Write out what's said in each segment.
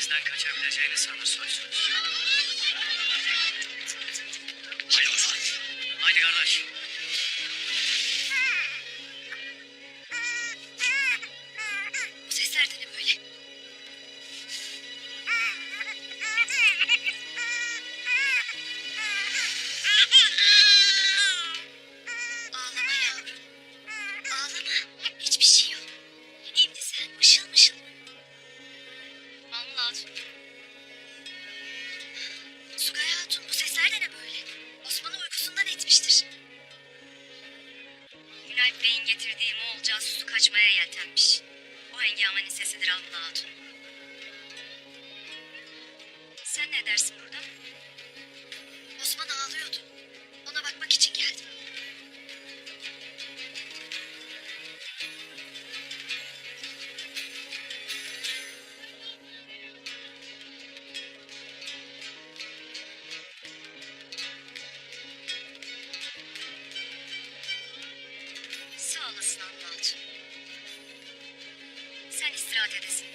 elimizden kaçabileceğini sanır soysuz. Haydi Osman. Haydi kardeş. Bu sesler de ne böyle? Ağlama yavrum. Ağlama. Hiçbir şey yok. Şimdi sen mışıl mışıl. Anlat. Sugay Hatun, bu sesler de ne böyle? Osman'ı uykusundan etmiştir. Günalp Bey'in getirdiği Moğol casusu kaçmaya yeltenmiş. O hengamenin sesidir Almula Hatun. Sen ne dersin burada? Osman ağlıyordu. Ona bakmak için geldim. Sağ olasın Almula Hatun. Sen istirahat edesin.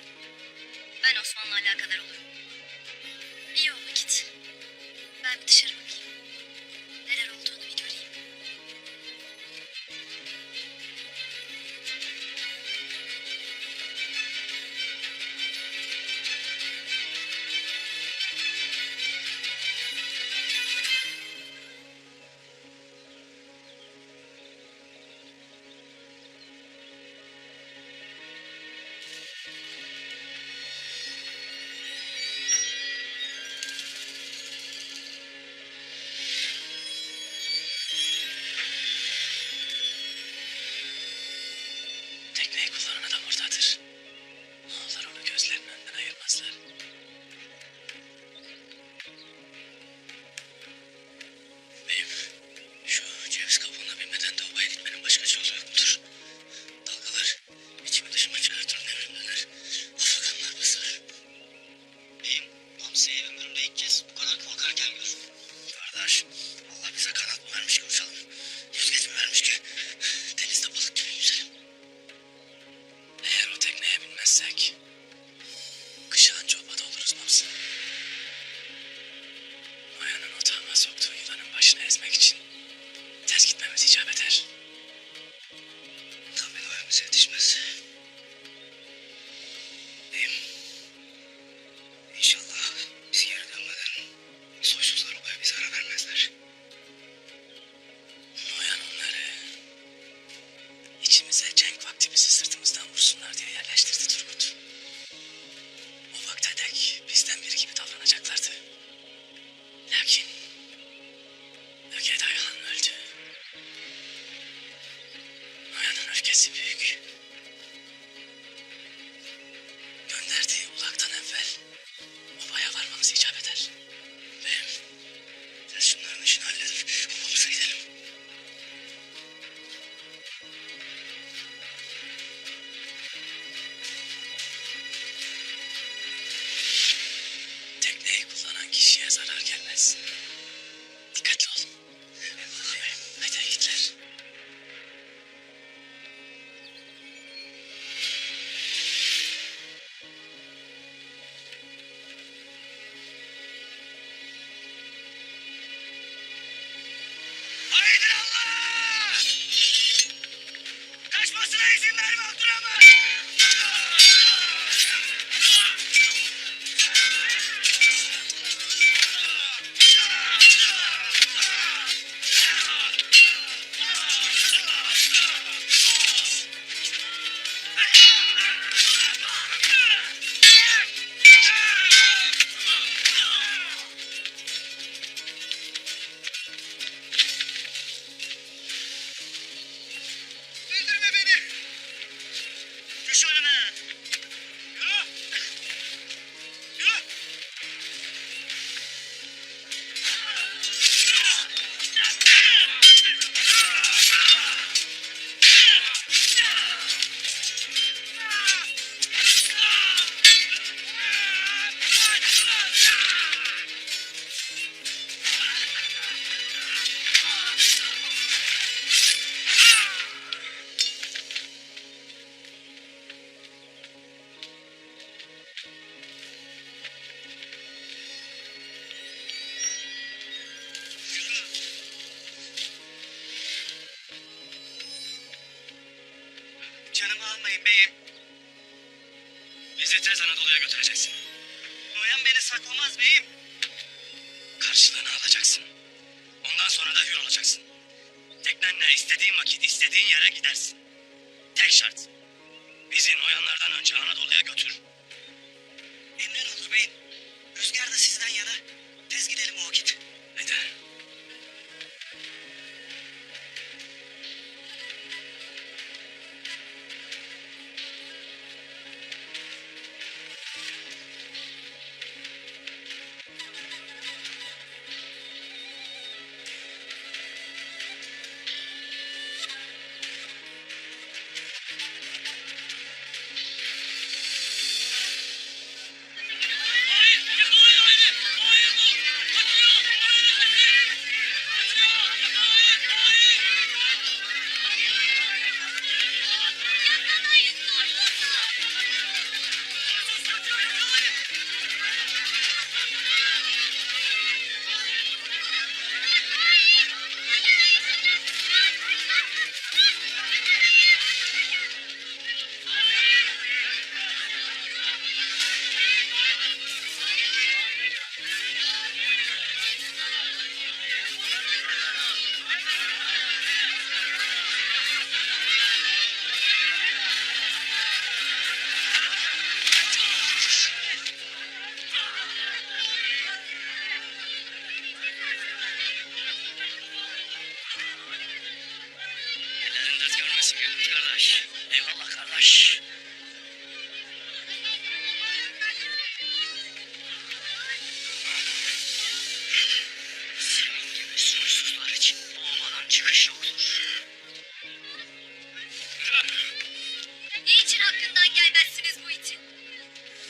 Ben Osman'la alakadar olurum. İyi o vakit. Ben bir dışarı bakayım. Neler olduğunu bir göreyim. Tekneyi kullanan adam oradadır. Moğollar onu gözlerinin önünden ayırmazlar. Beyim, şu ceviz kabuğuna binmeden de obaya gitmenin başka yolu yok mudur? Dalgalar içimi dışıma çıkartır nevrimdeler. Afrikanlar basar. Beyim, hamsiyi ömrümde ilk kez bu kadar korkarken gördüm. Kardeş, Allah bize kanat mı vermiş ki uçalım? Yüzgeç mi vermiş ki denizde balık gibi yüzelim? Eğer o tekneye binmezsek kışa anca obada oluruz Mamsı. Noyan'ın otağıma soktuğu yılanın başını ezmek için ters gitmemiz icap eder. Tabii doyamıza yetişmez. Beyim, İnşallah biz geri dönmeden soysuzlar obaya bir zarar vermezler. Noyan onları içimize cenk vakti bizi sırtımızdan vursunlar diye yerleştirdi Turgut. O vakte dek bizden biri gibi davranırlar. gideceğiz, Anadolu'ya götüreceksin. Noyan beni saklamaz beyim. Karşılığını alacaksın. Ondan sonra da hür olacaksın. Teknenle istediğin vakit istediğin yere gidersin. Tek şart. Bizi Noyanlardan önce Anadolu'ya götür. Emrin olur beyim. Rüzgar da sizden yana. Tez gidelim o vakit. Haydi. Ellerin dert görmesin Gürbüz kardeş. Eyvallah kardeş. Senin gibi soysuzlar için bu ovadan çıkış yoktur. Niçin hakkından gelmezsiniz bu itin?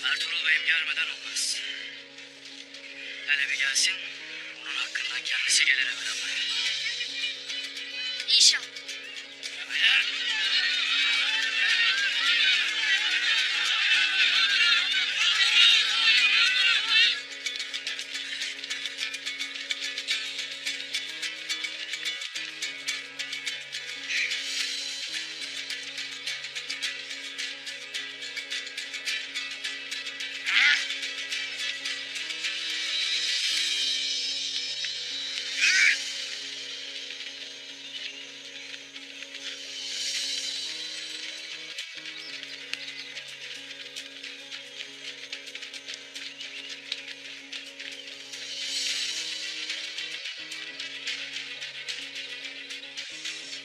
Ertuğrul Bey'im gelmeden olmaz. Hele bir gelsin, onun hakkından kendisi gelir evvel ama. İnşallah.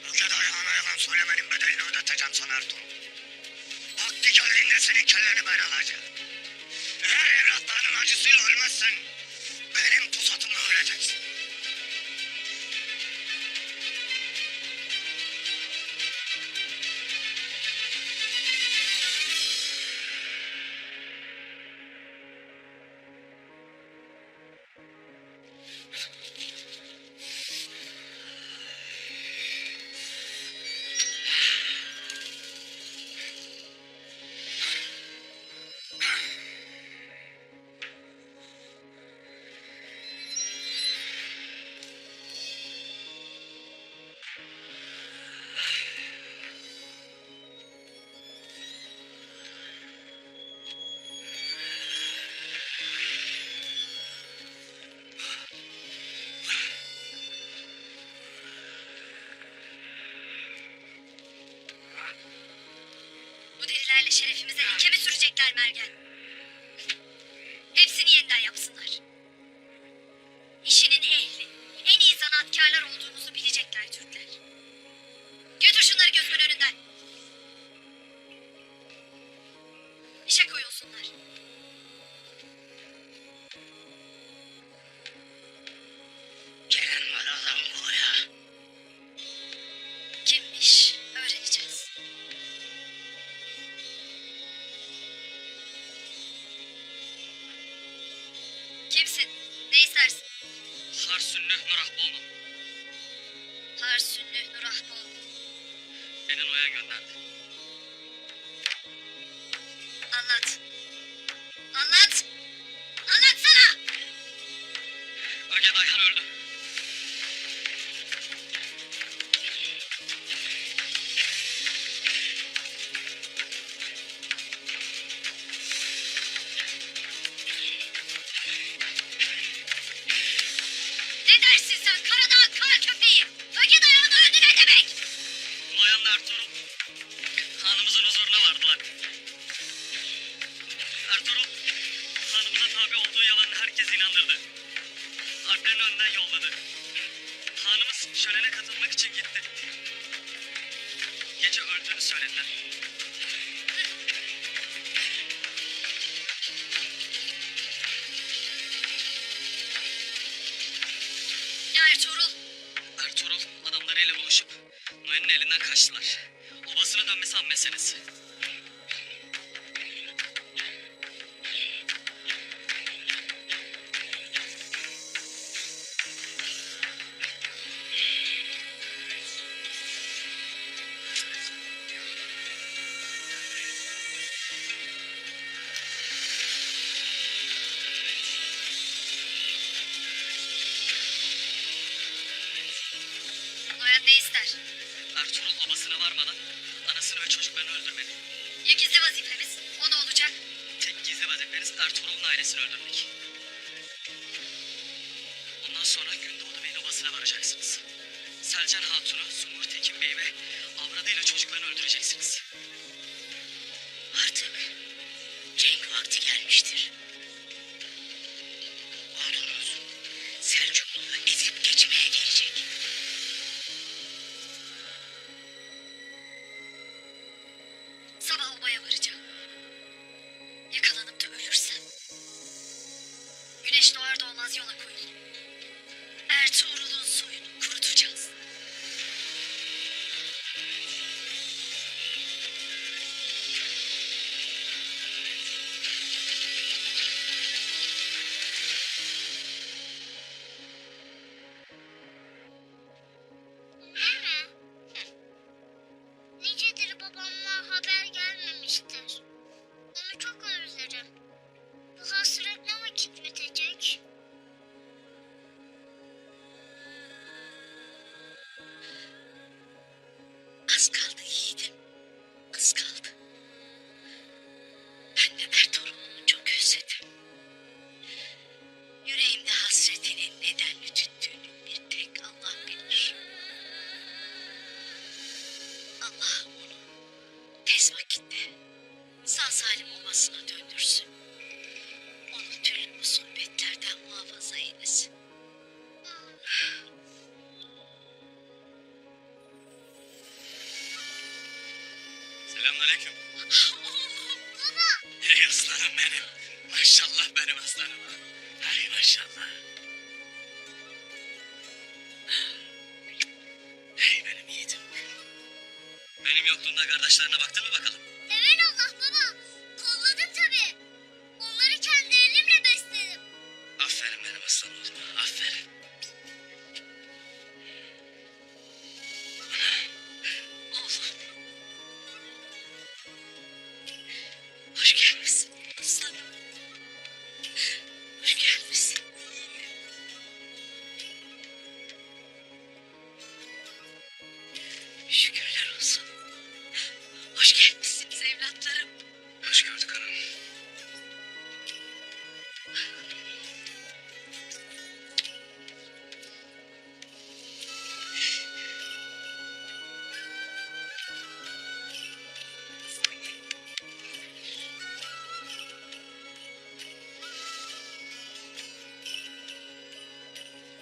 Ülkede ayağına yalan söylemenin bedelini ödeteceğim sana Ertuğrul. Vakti geldiğinde senin kelleni ben alacağım. Eğer evlatlarının acısıyla ölmezsen benim pusatımla öleceksin. Bu delilerle şerefimize leke mi sürecekler Mergen? Hepsini yeniden yapsınlar. İşinin ehli, en iyi zanaatkarlar olduğumuzu bilecekler Türkler. Götür şunları gözümün önünden. İşe koyulsunlar. Gelen var adam buraya. Kimmiş? Öğreneceğiz. Kimsin? Ne istersin? Harsünlü Nurahboğlu. Harsünlü Nurahboğlu. Beni Noyan gönderdi. Anlat. Anlat! Anlatsana! Öge Dayhan öldü. inandırdı. Harplerin önden yolladı. Hanımız şölene katılmak için gitti. Gece öldüğünü söylediler. Ya Ertuğrul. Ertuğrul adamlarıyla buluşup Noel'in elinden kaçtılar. Obasına dönmesi an meselesi. Noyan ne ister? Ertuğrul obasına varmadan anasını ve çocuklarını öldürmeli. Ya gizli vazifemiz? O ne olacak? Tek gizli vazifeniz Ertuğrul'un ailesini öldürmek. Ondan sonra Gündoğdu Bey'in obasına varacaksınız. Selcan Hatun'u, Sungur Tekin Bey ve avradıyla çocuklarını öldüreceksiniz. Artık cenk vakti gelmiştir. Ordunuz Selçuklu'yu ezip geçmeye gelecek. Sabah obaya varacağım. Yakalanıp da ölürsem. Güneş doğar doğmaz yola koyulur. Ertuğrul'un soyunu kurutacağız. Nene, nicedir babamla haber gelmemiştir. Onu çok özlerim. Bu hasret ne vakit bitecek? Az kaldı yiğidim. Az kaldı. Ben de Ertuğrul'umu çok özledim. Yüreğimde hasretinin neden tüttüğünü bir tek Allah bilir. Allah onu tez vakitte sağ salim obasına döndürsün. Onu türlü musibetlerden muhafaza eylesin. Selamünaleyküm. Baba, Hey aslanım benim. Maşallah benim aslanıma. Hay maşallah. Hey benim yiğidim. Benim yokluğumda kardeşlerine baktın mı bakalım? evelallah baba. Kolladım tabii. Onları kendi elimle besledim. Aferin benim aslan oğluma. Aferin. Oğlum. Hoş gelmişsin aslanım. Hoş gelmişsin. Şükürler olsun. Hoş gelmişsiniz evlatlarım. Hoş gördük hanım.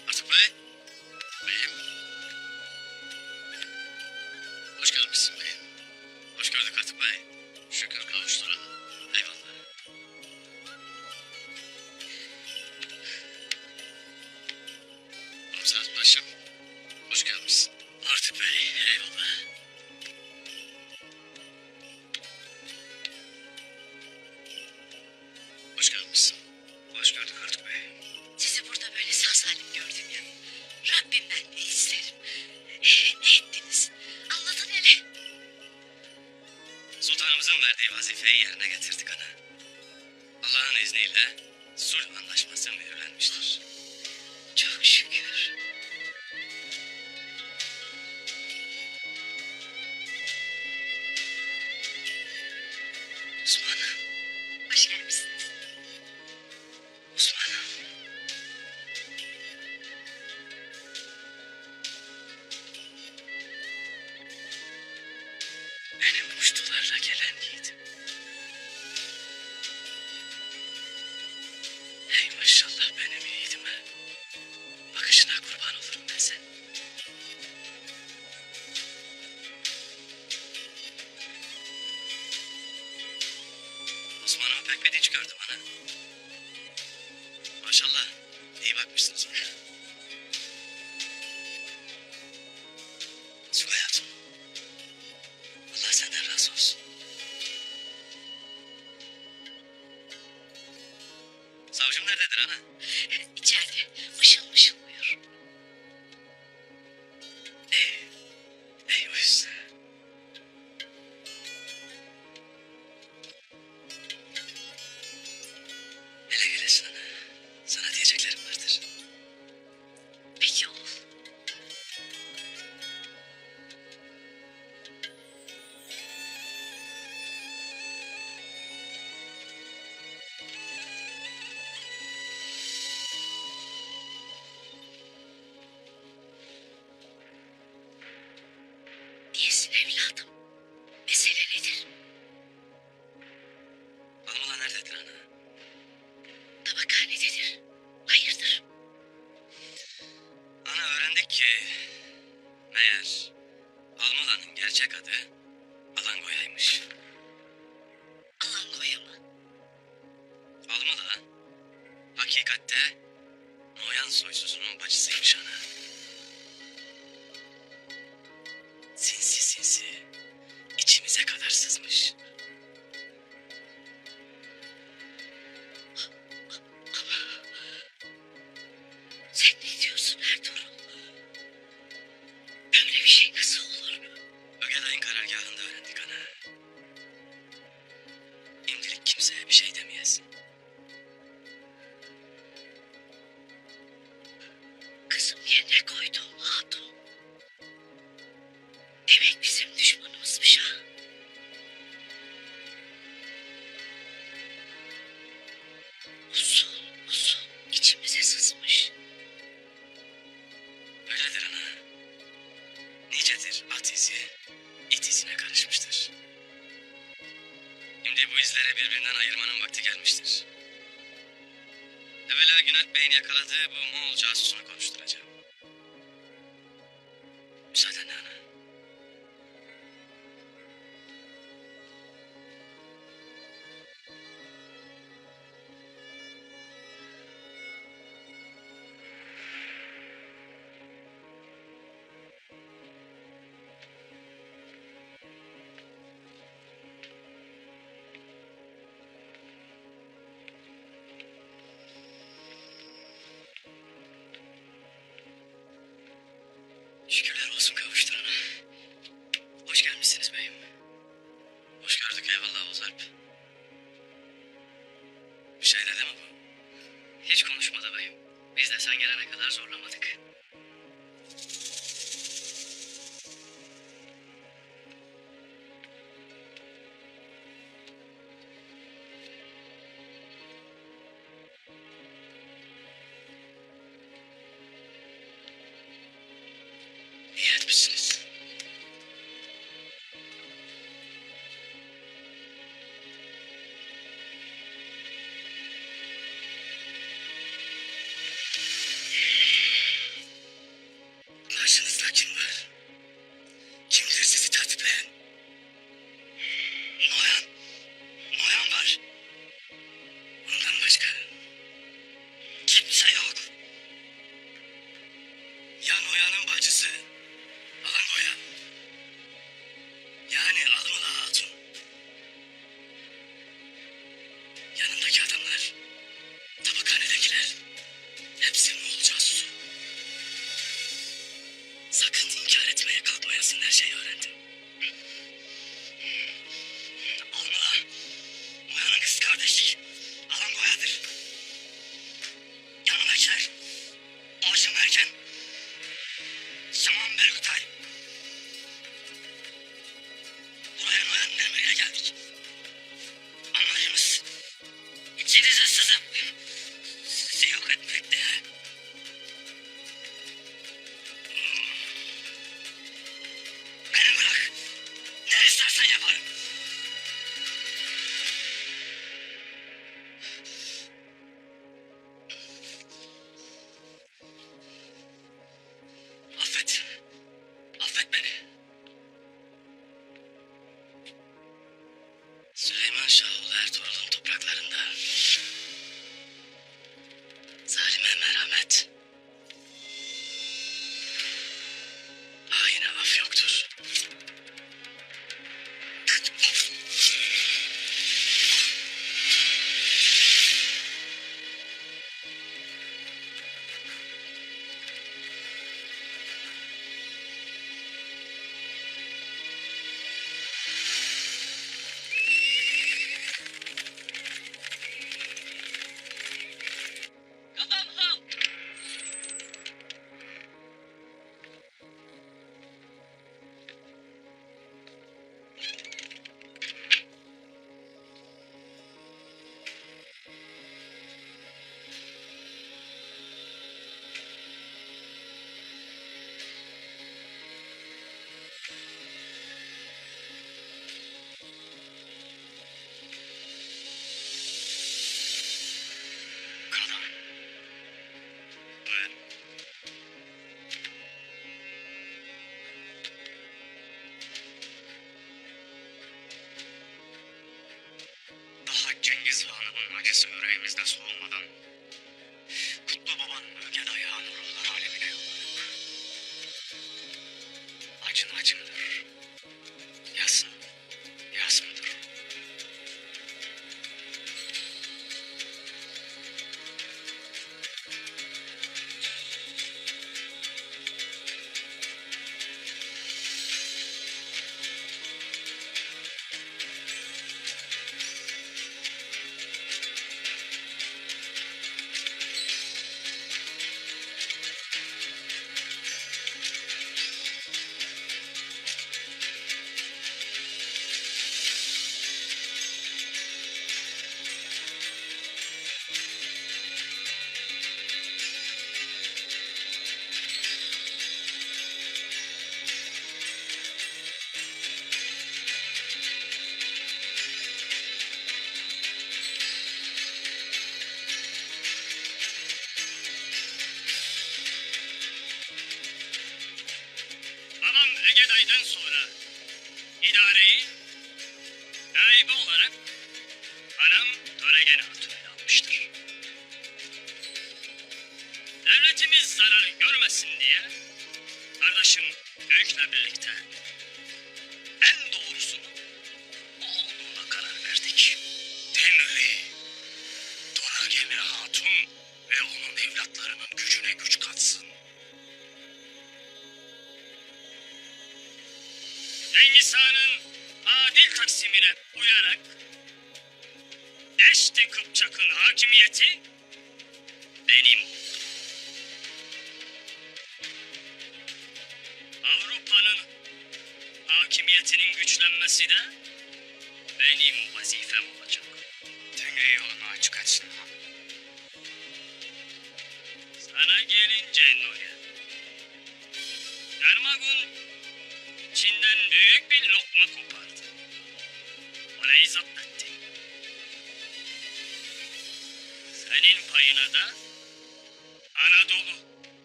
Artık Bey. Beyim. Hoş gelmişsin beyim. Hoş gördük Artık Bey. Şükür kavuşturalım. Eyvallah. Komiser Paşam. Hoş gelmişsin. Artık Bey. Eyvallah. Hoş gelmişsin. Hoş gördük Artık Bey. Sizi burada böyle sağ salim gördüm ya. Rabbimden ne isterim? Ne ettiniz? Anlatın hele. Sultanımızın verdiği vazifeyi yerine getirdik ana. Allah'ın izniyle sulh anlaşması mühürlenmiştir. Çok şükür. Osman'ım. Hoş gelmişsiniz. Osman'ım. Benim muştularla gelen yiğidim. Hey maşallah benim ana. Maşallah iyi bakmışsınız ona. Su hayatım. Allah senden razı olsun. Savcım nerededir ana? İçeride mışıl mışıl uyur. İyi uyusun. Hele gelesin ana. Sana diyeceklerim vardır. Peki oğul. Diyesin evladım. Mesele nedir? Almula nerededir ana? Tabakhanededir. Hayırdır? Ana öğrendik ki meğer Almula'nın gerçek adı Alangoya'ymış. Alangoya mı? Almula hakikatte Noyan soysuzunun bacısıymış ana. Sinsi sinsi içimize kadar sızmış. Sen ne diyorsun Ertuğrul? Böyle bir şey nasıl olur? Ögelay'ın karargahında öğrendik ana. İmdilik kimseye bir şey demeyesin. Kızım yerine koyduğum hatun. Demek bizim düşmanımızmış ha. Usul usul içimize sızmış. Öyledir ana. Nicedir at izi, it izine karışmıştır. Şimdi bu izleri birbirinden ayırmanın vakti gelmiştir. Evvela Günalp Bey'in yakaladığı bu Moğol casusunu konuşturacağım. Müsaadenle ana. Şükürler olsun kavuşturana. Hoş gelmişsiniz beyim. Hoş gördük eyvallah Oğuz Alp. Bir şey dedi mi bu? Hiç konuşmadı beyim. Biz de sen gelene kadar zorlamadık. İyi etmişsiniz. Karşınızda kim var? Kimdir sizi tertipleyen? Noyan. Noyan var. Ondan başka kimse yok. Ya Noyan'ın bacısı Alangoya acısı yüreğimizde soğumadan Kutlu Baba'nın öge dayağını ruhlar alemine yolladık. Acın acımdır. Yasın yas mıdır? Babam Egeday'dan sonra idareyi naibi olarak anam Töregen Hatun'u almıştır. Devletimiz zarar görmesin diye kardeşim Öyk'le birlikte en doğrusunun o olduğuna karar verdik. Tenri, Töregen Hatun ve onun evlatlarının gücüne güç katsın. Cengiz Han'ın adil taksimine uyarak Deşti Kıpçak'ın hakimiyeti benim oldu. Avrupa'nın hakimiyetinin güçlenmesi de benim vazifem olacak. Tengri yolunu açık etsin. Sana gelince Noya, Yarmagun Çin'den büyük bir lokma kopardı. Orayı zapt etti. Senin payına da Anadolu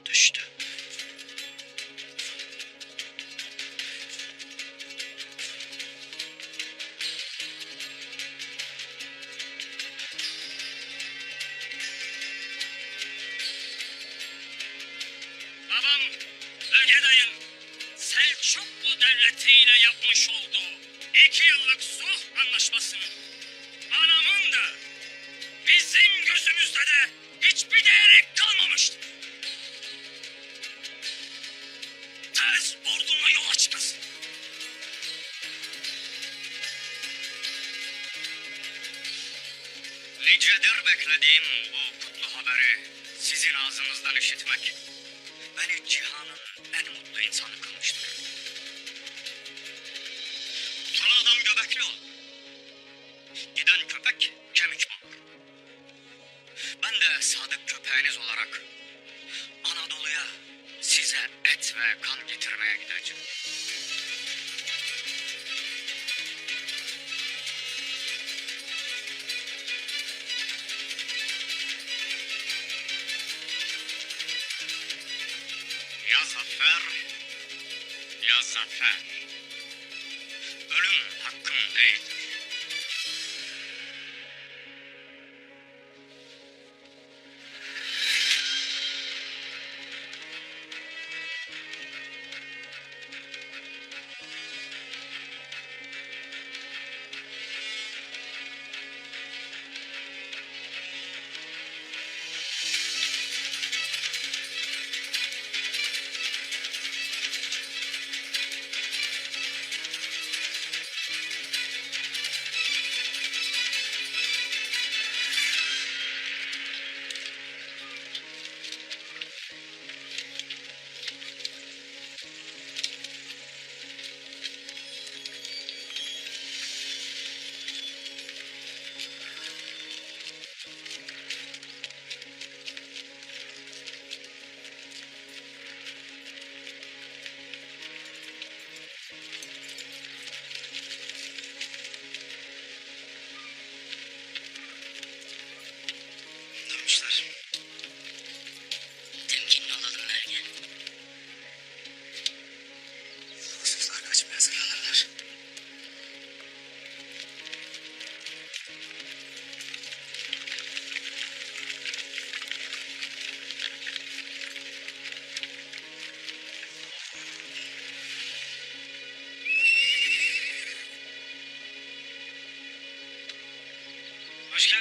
düştü. Babam Ögeday'ın Selçuklu devletiyle yapmış olduğu 2 yıllık sulh anlaşmasının anamın da bizim gözümüzde de hiçbir değeri kalmamıştır. Tez ordunla yol açmasın. Nicedir beklediğim bu kutlu haberi sizin ağzınızdan işitmek beni cihanın en mutlu insanı kılmıştır. Oturan adam göbekli olur. Giden köpek kemik bulur. Ben de sadık köpeğiniz olarak Anadolu'ya size et ve kan getirmeye gideceğim. Ya zafer, ya zafer. Ölüm hakkım değildir.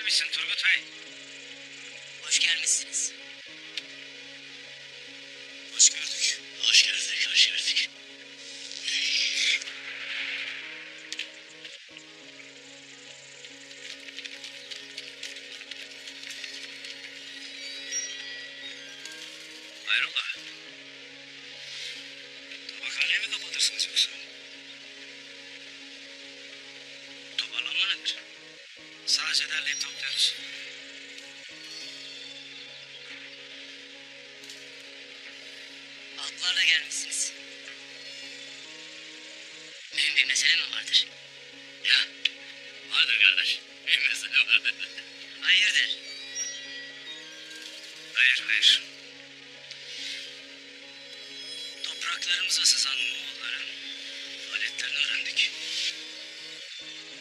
gelmişsin Turgut Bey. Hoş gelmişsiniz. Hoş gördük. Hoş gördük, hoş gördük. Hayrola? Tabakhaneye mi kapatırsınız yoksa? Toparlanma nedir? Sadece derleyip topluyoruz. Halklarla gelmişsiniz. Mühim bir mesele mi vardır? Ya, vardır kardeş. Bir mesele vardır. Hayırdır? Hayır. Topraklarımıza sızan Moğolların aletlerini öğrendik.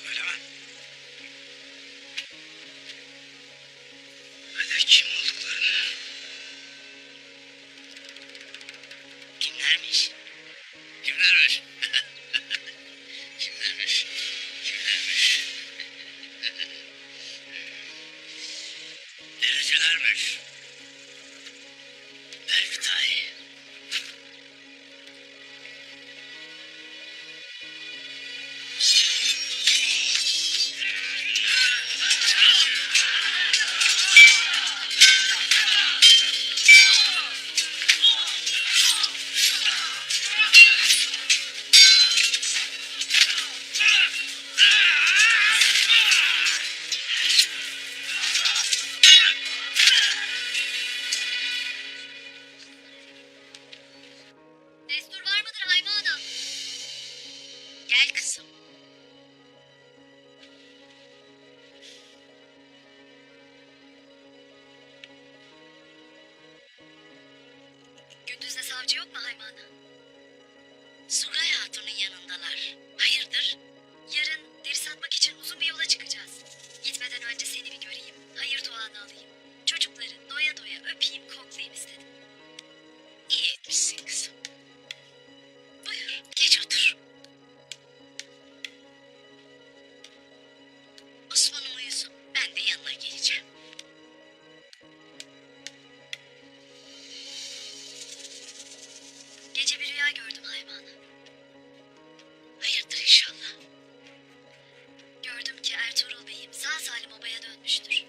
Öyle mi? Ve de kim olduklarını. Kimlermiş? Kimlermiş? Kimlermiş? Dericilermiş. Berktay. Destur var mıdır Hayma Ana? Gel kızım. Gündüzde savcı yok mu Hayma Ana? Sugay Hatun'un yanındalar. Hayırdır? Yarın deri satmak için uzun bir yola çıkacağız. Gitmeden önce seni bir göreyim. Hayır duanı alayım. Çocukları doya doya öpeyim, koklayayım istedim. İyi etmişsin kızım. Buyur, geç otur. Osman'ım uyusun. Ben de yanına geleceğim. Gece bir rüya gördüm Hayma Ana. Hayırdır inşallah. Gördüm ki Ertuğrul Bey'im sağ salim obaya dönmüştür.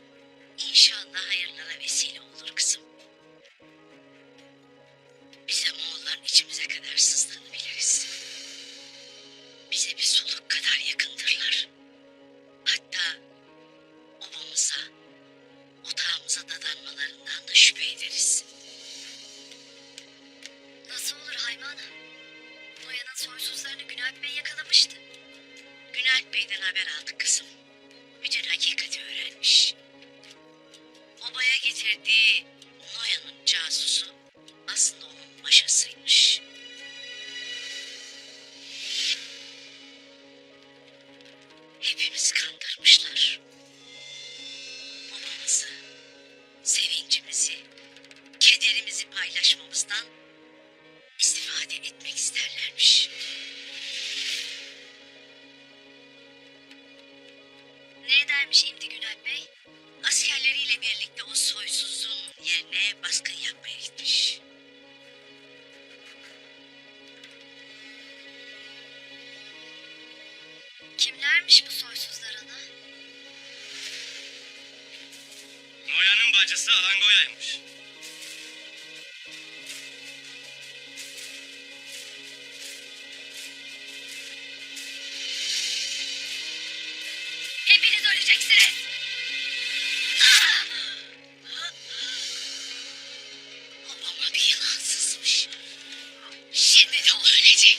İnşallah hayırlara vesile olur kızım. Bize Moğolların içimize kadar sızdığını biliriz. Bize bir soluk kadar yakındırlar. Hatta obamıza, otağımıza dadanmalarından da şüphe ederiz. Nasıl olur Hayma Ana? Noyan'ın soysuzlarını Günalp Bey yakalamıştı. Günalp Bey'den haber aldık kızım. Bütün hakikati öğrenmiş. Obaya getirdiği Noyan'ın casusu aslında onun başısıymış. Hepimizi kandırmışlar. Babamızı, sevincimizi, kederimizi paylaşmamızdan istifade etmek isterlermiş. Ne edermiş şimdi Günalp Bey? Askerleriyle birlikte o soysuzun yerine baskın yapmaya gitmiş. Kimlermiş bu soysuzlar ana? Noyan'ın bacısı Alangoya'ymış. Hepiniz öleceksiniz. Babama bir yılan sızmış. Şimdi de o ölecek.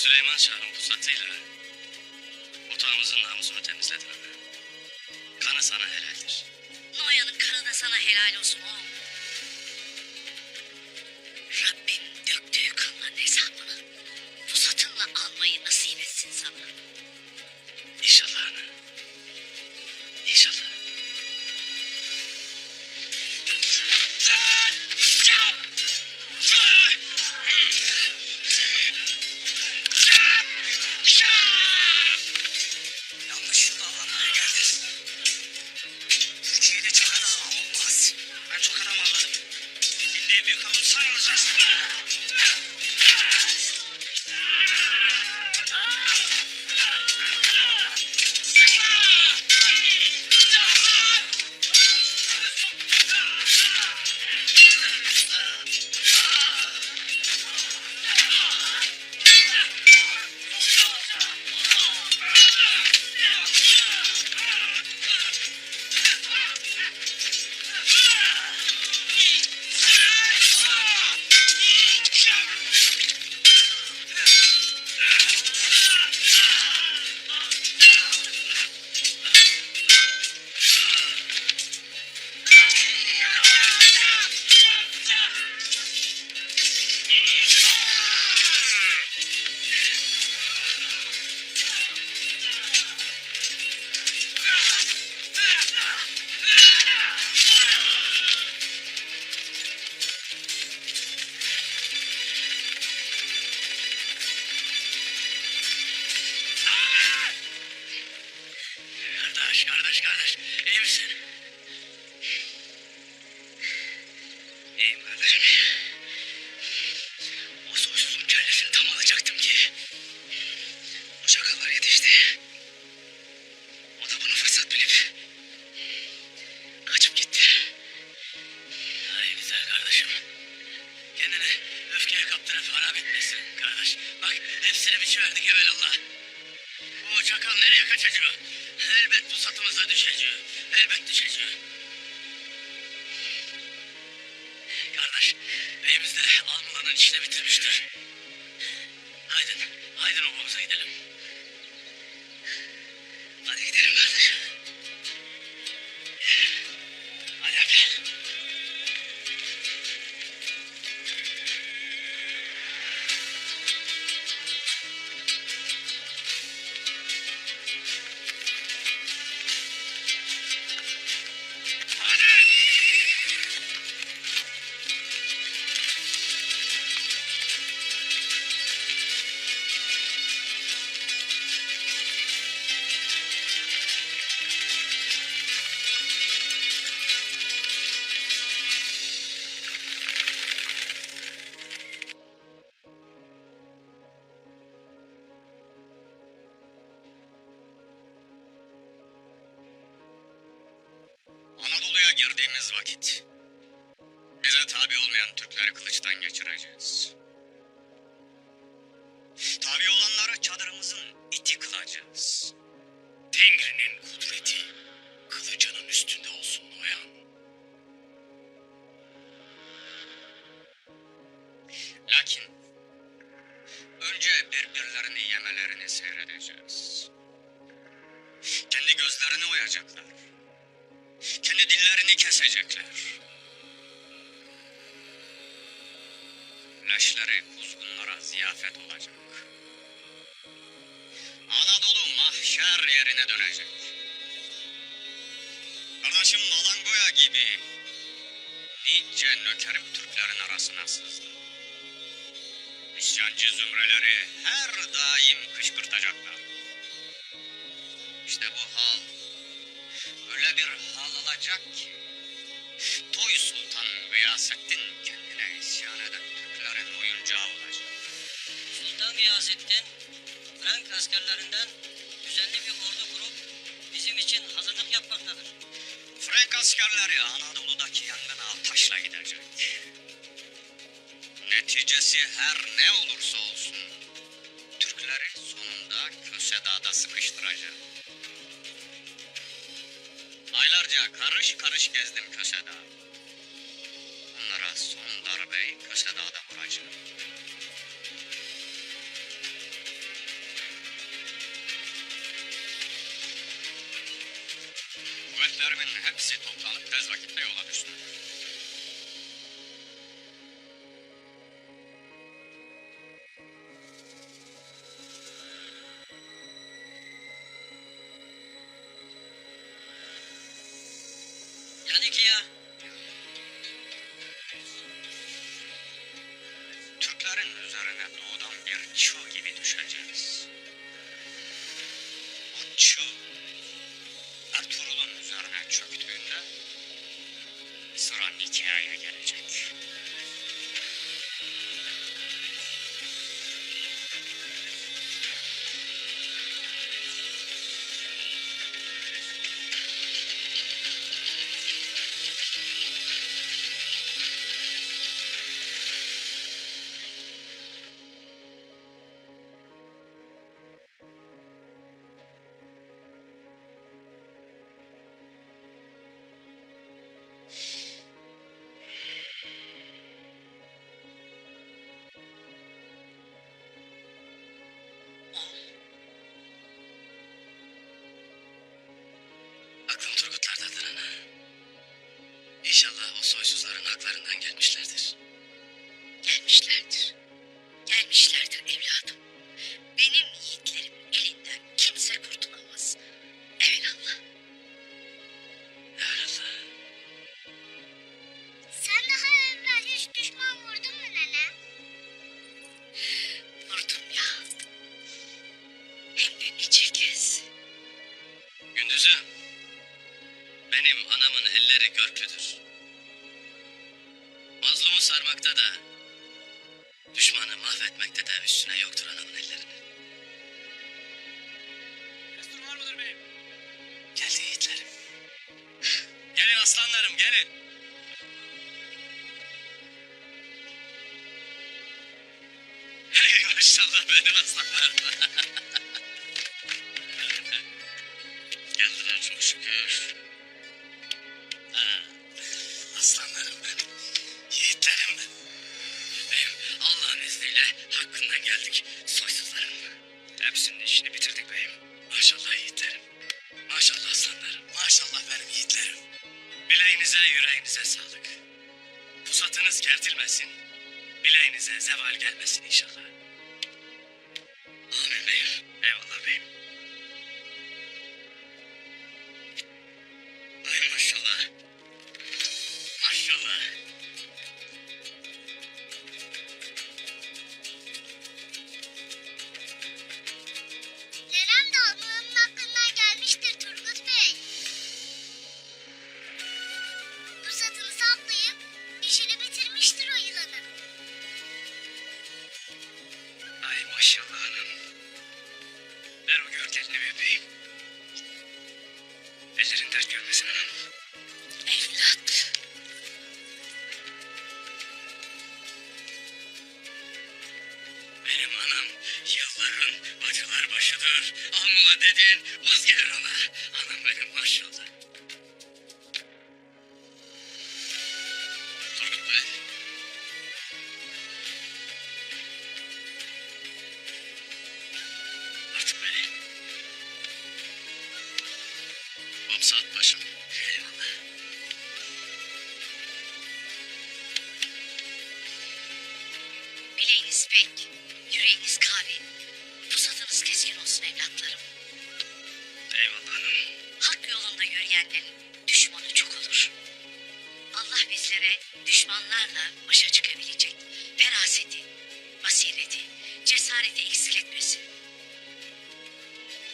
Süleyman Şah'ın pusatıyla otağımızın namusunu temizledin ana. Kanı sana helaldir. Noyan'ın kanı da sana helal olsun oğlum. Rabbim döktüğü kanların hesabını pusatınla almayı nasip etsin sana. İnşallah ana. İnşallah. Yanlış yolda avlanmaya geldin. Türkiye'de çok adam olmaz. Ben çok adam avladım. Şimdi en büyük avın sen olacaksın. Kardeş, iyi misin? İyiyim kardeşim. O soysuzun kellesini tam alacaktım ki. O çakallar yetişti. O da bunu fırsat bilip kaçıp gitti. Ay güzel kardeşim. Kendini öfkeye kaptırıp harap etmesin kardeş. Bak hepsini biçiverdik evelallah. Bu çakal nereye kaçacak? Elbet pusatımıza düşecek. Elbet düşecek. Kardeş, beyimiz de Almılan'ın işini bitirmiştir. Haydin obamıza gidelim. Hadi gidelim kardeş. Hadi abi. Anadolu'ya girdiğimiz vakit bize tabi olmayan Türkleri kılıçtan geçireceğiz. Tabi olanlara çadırımızın iti kılacağız. Tengri'nin kudreti kılıcının üstünde olsun Noyan. Lakin önce birbirlerini yemelerini seyredeceğiz. Kendi gözlerini oyacaklar. Kendi dillerini kesecekler. Leşleri kuzgunlara ziyafet olacak. Anadolu mahşer yerine dönecek. Kardeşim Malangoya gibi nice nökerim Türklerin arasına sızdı. İsyancı zümreleri her daim kışkırtacaklar. İşte bu hal öyle bir hal alacak ki Toy Sultan Gıyasettin kendine isyan eden Türklerin oyuncağı olacak. Sultan Gıyasettin Frank askerlerinden düzenli bir ordu kurup bizim için hazırlık yapmaktadır. Frank askerleri Anadolu'daki yangına taşla gidecek. Neticesi her ne olursa olsun Türkleri sonunda Köse Dağı'da sıkıştıracak. Aylarca karış karış gezdim Köse Dağı. Onlara son darbeyi Köse Dağı'da vuracağım. Türklerimin hepsi toplanıp tez vakitte yola düştü. Yani ki ya. Türklerin üzerine doğudan bir çığ gibi düşeceğiz. Bu çığ Ertuğrul'un üzerine çöktüğünde sıra Nikya'ya gelecek. Aklım Turgutlardadır ana. İnşallah o soysuzların haklarından gelmişlerdir. Gelmişlerdir. Gelmişlerdir evladım. Benim yiğitlerim elinden kimse kurtulamaz. Evelallah. Evelallah. Sen daha evvel hiç düşman vurdun mu nene? Vurdum ya. Hem de nice kez. Gündüz'üm. Benim anamın elleri görklüdür. Mazlumu sarmakta da, düşmanı mahvetmekte de üstüne yoktur anamın ellerinin. Destur var mıdır beyim? Geldi yiğitlerim. Gelin aslanlarım gelin. Hey maşallah benim aslanlarım. Geldiler çok şükür. Ha, aslanlarım benim. Yiğitlerim benim. Beyim Allah'ın izniyle hakkından geldik soysuzların. Hepsinin işini bitirdik beyim. Maşallah yiğitlerim. Maşallah aslanlarım. Maşallah benim yiğitlerim. Bileğinize yüreğinize sağlık. Pusatınız kertilmesin. Bileğinize zeval gelmesin inşallah. Amin beyim. Eyvallah beyim. Ay maşallah. Maşallah. Nenem de alnının hakkından gelmiştir Turgut Bey. Pusatını saplayıp işini bitirmiştir o yılanın. Ay maşallah anam. Ver o gövdelerini bir öpeyim. Ellerin dert görmesin anam. Evlat. Benim anam yılların bacılar başıdır. Almula dediğin vaz gelir ona. Anam benim maşallah. Turgut Bey. Artık beni. Saat başım. Eyvallah. Bileğiniz pek, yüreğiniz kavi. Pusatınız keskin olsun evlatlarım. Eyvallah hanım. Hak yolunda yürüyenlerin düşmanı çok olur. Allah bizlere düşmanlarla başa çıkabilecek feraseti, basireti, cesareti eksik etmesin.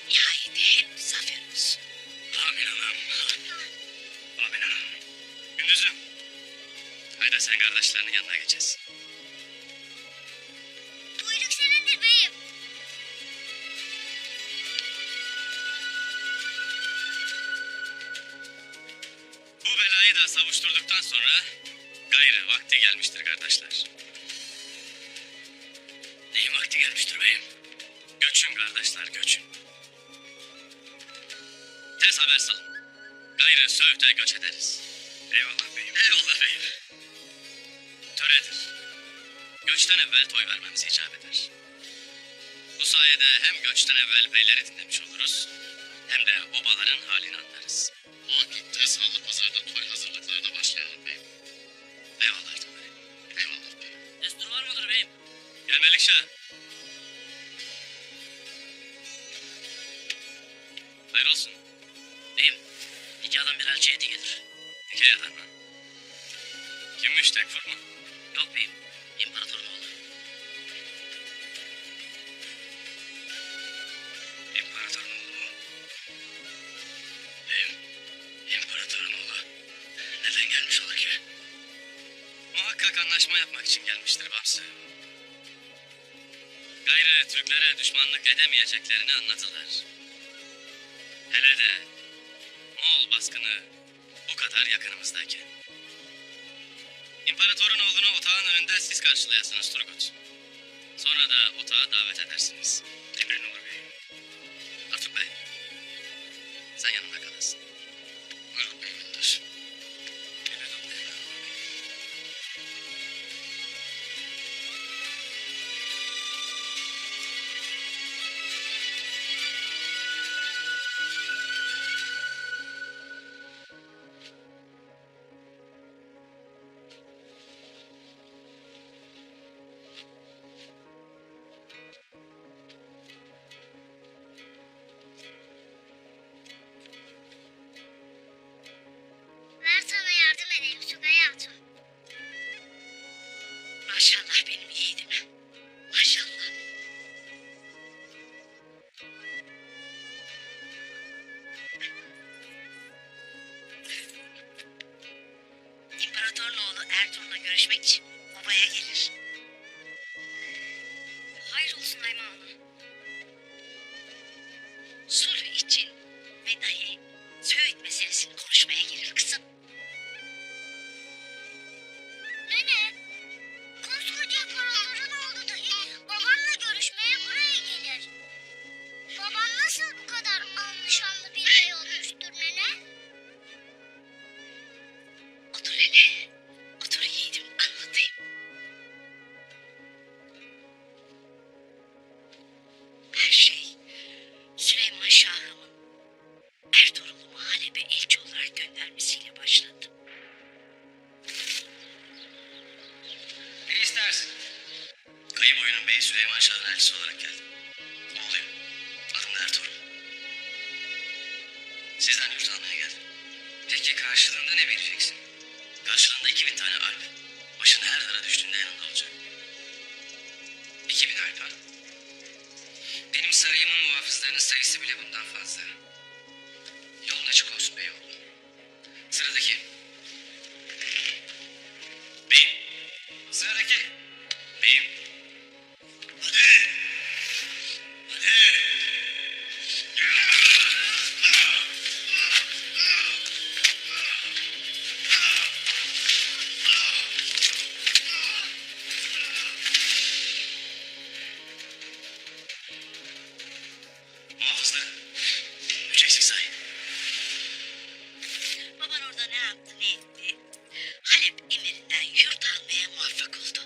Nihayet hep zafer olsun. Amin anam. Amin anam. Gündüz'üm. Haydi sen kardeşlerinin yanına geçesin. Buyruk senindir beyim. Bu belayı da savuşturduktan sonra gayrı vakti gelmiştir kardeşler. Neyin vakti gelmiştir beyim? Göçün kardeşler göçün. Tez haber salın. Gayrı Söğüt'e göç ederiz. Eyvallah beyim. Eyvallah beyim. Töredir. Göçten evvel toy vermemiz icap eder. Bu sayede hem göçten evvel beyleri dinlemiş oluruz, Hem de obaların halini anlarız. O vakitte Sallı Pazar'da toy hazırlıklarına başlayalım beyim. Eyvallah Ertuğrul Bey. Eyvallah beyim. Destur var mıdır beyim? Gel Melikşah. Hayır olsun. Beyim, nikahdan bir elçi hediye gelir. Hikayeler mi? Kimmiş Tekfur mu? Yok beyim, imparatorun oğlu. İmparatorun oğlu mu? Beyim, imparatorun oğlu. Neden gelmiş ola ki? Muhakkak anlaşma yapmak için gelmiştir Bamsı. Gayrı Türklere düşmanlık edemeyeceklerini anladılar. Hele de Moğol baskını bu kadar yakınımızdayken. İmparatorun oğlunu otağın önünde siz karşılayasınız Turgut. Sonra da otağa davet edersiniz. Emrin olur beyim. Artuk Bey, sen yanımda kalasın. Buyurun beyimindir. Emrin olur beyim. Ben sana yardım edeyim Sugay Hatun. Maşallah benim yiğidime. Maşallah. İmparatorun oğlu Ertuğrul'la görüşmek için obaya gelir. Hayır olsun Ayma Hanım. Sulh için ve dahi Söğüt meselesini konuşmaya gelir kızım. Nene, koskoca imparatorun oğlu dahi babamla görüşmeye buraya gelir. Babam nasıl bu kadar anlaşanlı bir bey olmuştur nene? Otur hele. Otur yiğidim anlatayım. Her şey Süleyman Şah'ımın Ertuğrul'umu Halep'e elçi olarak göndermesiyle başladı. Ne istersin? Kayı boyunun beyi Süleyman Şah'ın elçisi olarak geldim. Oğluyum. Adım da Ertuğrul. Sizden yurt almaya geldim. Peki karşılığında ne vereceksin? Karşılığında 2000 tane alp. Başın her dara düştüğünde yanında olacak. 2000 alp ha? Benim sarayımın muhafızlarının sayısı bile bundan fazla. Yolun açık olsun beyoğlu. Sıradaki. Beyim. Sıradaki. Beyim. Hadi. Hadi. Muhafızları. Üç eksik say. Baban orada ne yaptı ne etti? Halep emirinden yurt almaya muvaffak oldu.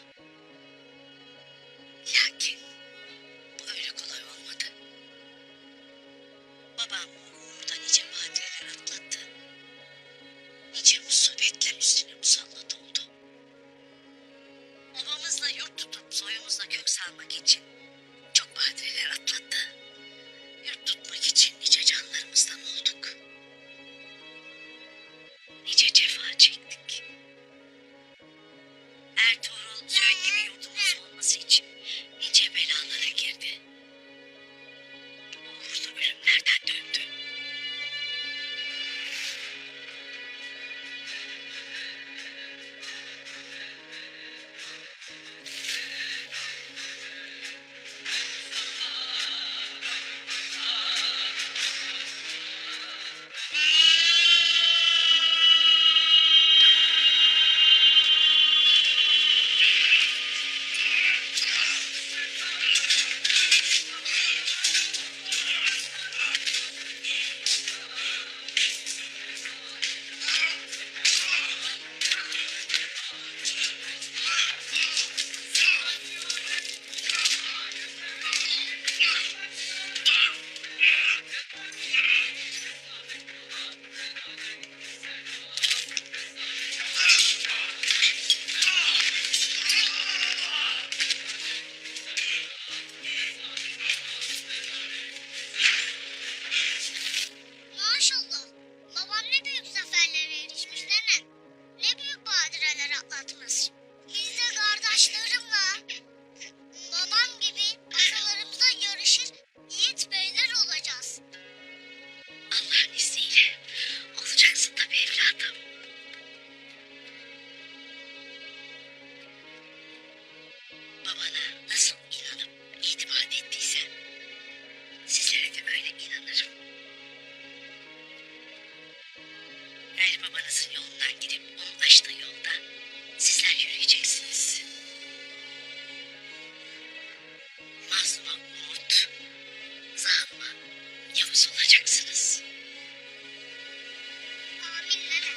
Yavuz olacaksınız. Amin nene.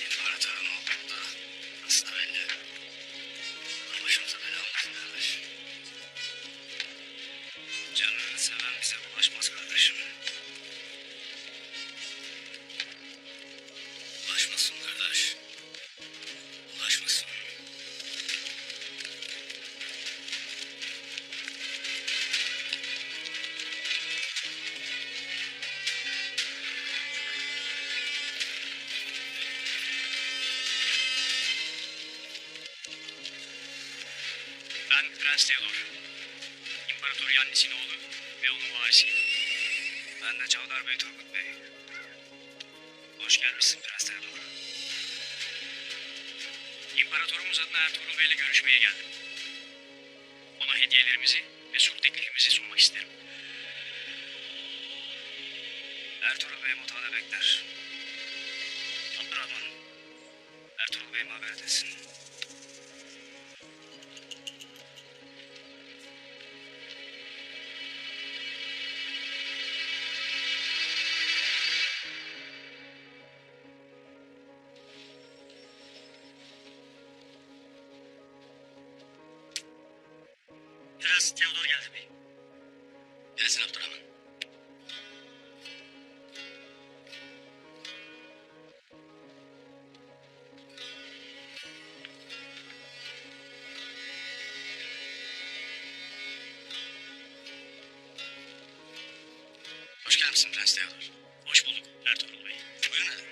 İmparatorun oğlu da nasıl da belli. Başımıza bela olmasın kardeş. Canını seven bize ulaşmaz kardeşim. Ulaşmasın kardeş. Ulaşmasın. Ben Prens Theodor. İmparator Yannis'in oğlu ve onun varisiyim. Ben de Çavdar Bey Turgut Bey. Hoş gelmişsin Prens Theodor. İmparatorumuz adına Ertuğrul Bey'le görüşmeye geldim. Ona hediyelerimizi ve sulh teklifimizi sunmak isterim. Ertuğrul Bey mutfağda bekler. Abdurrahman, Ertuğrul Bey'ime haber edesin. Prens Theodor geldi bey. Gelsin Abdurrahman. Hoş gelmişsin Prens Theodor. Hoş bulduk Ertuğrul Bey. Buyurun hadi.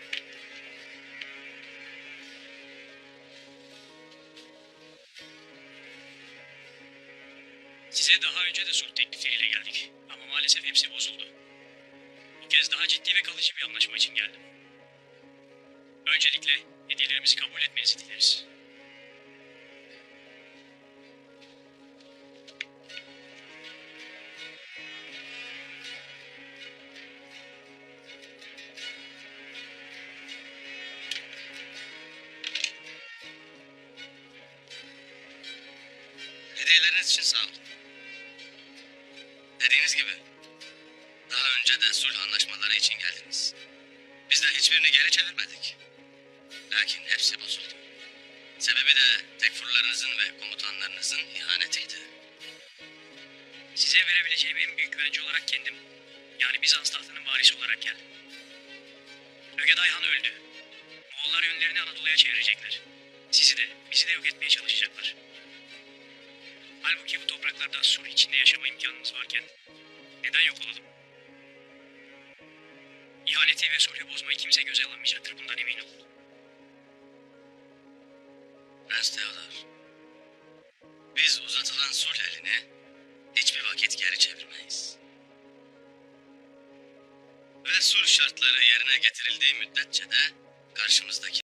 Size daha önce de sulh teklifleriyle geldik. Ama maalesef hepsi bozuldu. Bu kez daha ciddi ve kalıcı bir anlaşma için geldim. Öncelikle hediyelerimizi kabul etmenizi dileriz. Hediyeleriniz için sağ olun. Dediğiniz gibi daha önce de sulh anlaşmaları için geldiniz. Biz de hiçbirini geri çevirmedik. Lakin hepsi bozuldu. Sebebi de tekfurlarınızın ve komutanlarınızın ihanetiydi. Size verebileceğim en büyük güvence olarak kendim, yani Bizans tahtının varisi olarak geldim. Ögeday Han öldü. Moğollar yönlerini Anadolu'ya çevirecekler. Sizi de, bizi de yok etmeye çalışacaklar. Halbuki bu topraklarda sulh içinde yaşama imkanımız varken neden yok olalım? İhaneti ve sulhü bozmayı kimse göze alamayacaktır, bundan emin olun. Prens Theodor, biz uzatılan sulh elini hiçbir vakit geri çevirmeyiz. Ve sulh şartları yerine getirildiği müddetçe de karşımızdaki